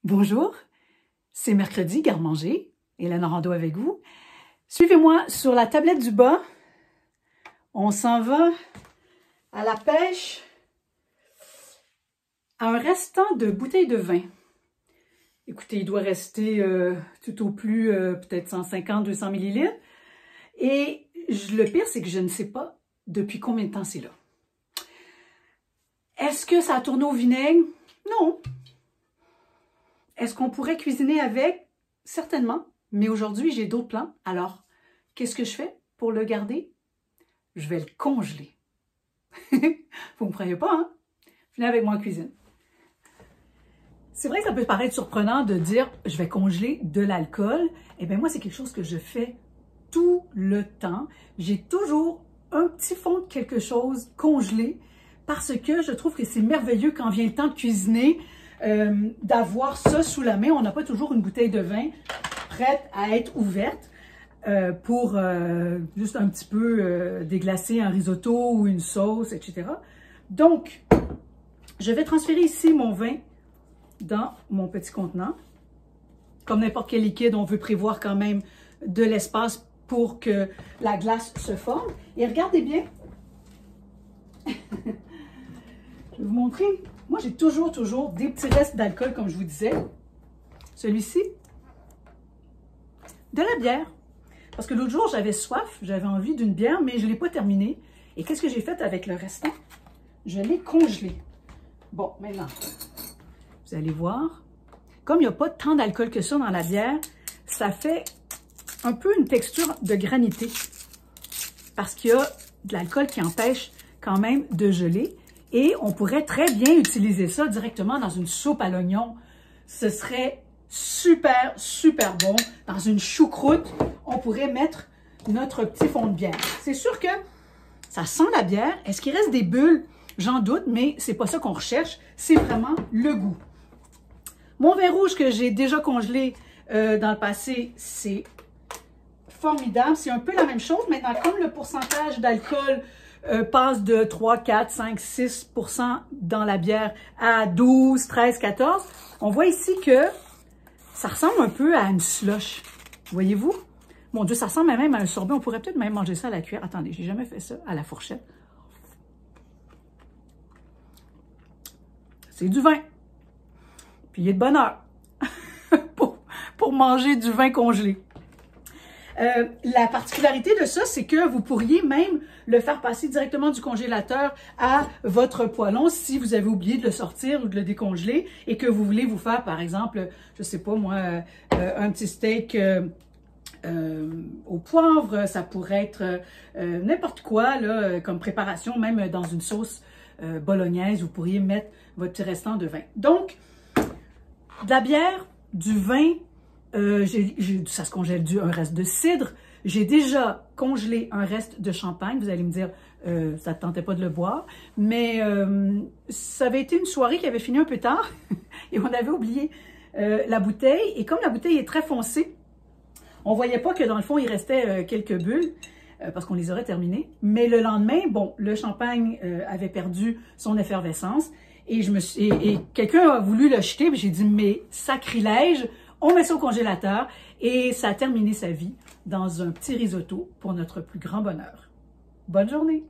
Bonjour, c'est mercredi, garde-manger, Hélène Rondeau avec vous. Suivez-moi sur la tablette du bas. On s'en va à la pêche à un restant de bouteilles de vin. Écoutez, il doit rester tout au plus peut-être 150-200 millilitres. Et le pire, c'est que je ne sais pas depuis combien de temps c'est là. Est-ce que ça a tourné au vinaigre? Non. Est-ce qu'on pourrait cuisiner avec? Certainement. Mais aujourd'hui, j'ai d'autres plans. Alors, qu'est-ce que je fais pour le garder? Je vais le congeler. Vous ne me croyez pas, hein? Venez avec moi en cuisine. C'est vrai que ça peut paraître surprenant de dire « je vais congeler de l'alcool ». Eh bien, moi, c'est quelque chose que je fais tout le temps. J'ai toujours un petit fond de quelque chose congelé parce que je trouve que c'est merveilleux quand vient le temps de cuisiner, d'avoir ça sous la main. On n'a pas toujours une bouteille de vin prête à être ouverte pour juste un petit peu déglacer un risotto ou une sauce, etc. Donc, je vais transférer ici mon vin dans mon petit contenant. Comme n'importe quel liquide, on veut prévoir quand même de l'espace pour que la glace se forme. Et regardez bien, je vais vous montrer. Moi, j'ai toujours des petits restes d'alcool, comme je vous disais. Celui-ci, de la bière. Parce que l'autre jour, j'avais soif, j'avais envie d'une bière, mais je ne l'ai pas terminée. Et qu'est-ce que j'ai fait avec le restant? Je l'ai congelé. Bon, maintenant, vous allez voir, comme il n'y a pas tant d'alcool que ça dans la bière, ça fait un peu une texture de granité. Parce qu'il y a de l'alcool qui empêche quand même de geler. Et on pourrait très bien utiliser ça directement dans une soupe à l'oignon. Ce serait super, super bon. Dans une choucroute, on pourrait mettre notre petit fond de bière. C'est sûr que ça sent la bière. Est-ce qu'il reste des bulles? J'en doute, mais c'est pas ça qu'on recherche. C'est vraiment le goût. Mon vin rouge que j'ai déjà congelé dans le passé, c'est formidable. C'est un peu la même chose. Maintenant, comme le pourcentage d'alcool passe de 3, 4, 5, 6% dans la bière à 12, 13, 14, on voit ici que ça ressemble un peu à une slush. Voyez-vous? Mon Dieu, ça ressemble même à un sorbet. On pourrait peut-être même manger ça à la cuillère. Attendez, j'ai jamais fait ça à la fourchette. C'est du vin. Puis il est de bonne heure pour manger du vin congelé. La particularité de ça, c'est que vous pourriez même le faire passer directement du congélateur à votre poêlon si vous avez oublié de le sortir ou de le décongeler et que vous voulez vous faire, par exemple, je sais pas moi, un petit steak au poivre. Ça pourrait être n'importe quoi là, comme préparation, même dans une sauce bolognaise, vous pourriez mettre votre petit restant de vin. Donc, de la bière, du vin, ça se congèle un reste de cidre. J'ai déjà congelé un reste de champagne. Vous allez me dire, ça ne te tentait pas de le boire. Mais ça avait été une soirée qui avait fini un peu tard et on avait oublié la bouteille. Et comme la bouteille est très foncée, on ne voyait pas que dans le fond, il restait quelques bulles parce qu'on les aurait terminées. Mais le lendemain, bon, le champagne avait perdu son effervescence et quelqu'un a voulu le jeter. J'ai dit, mais sacrilège! On met ça au congélateur et ça a terminé sa vie dans un petit risotto pour notre plus grand bonheur. Bonne journée!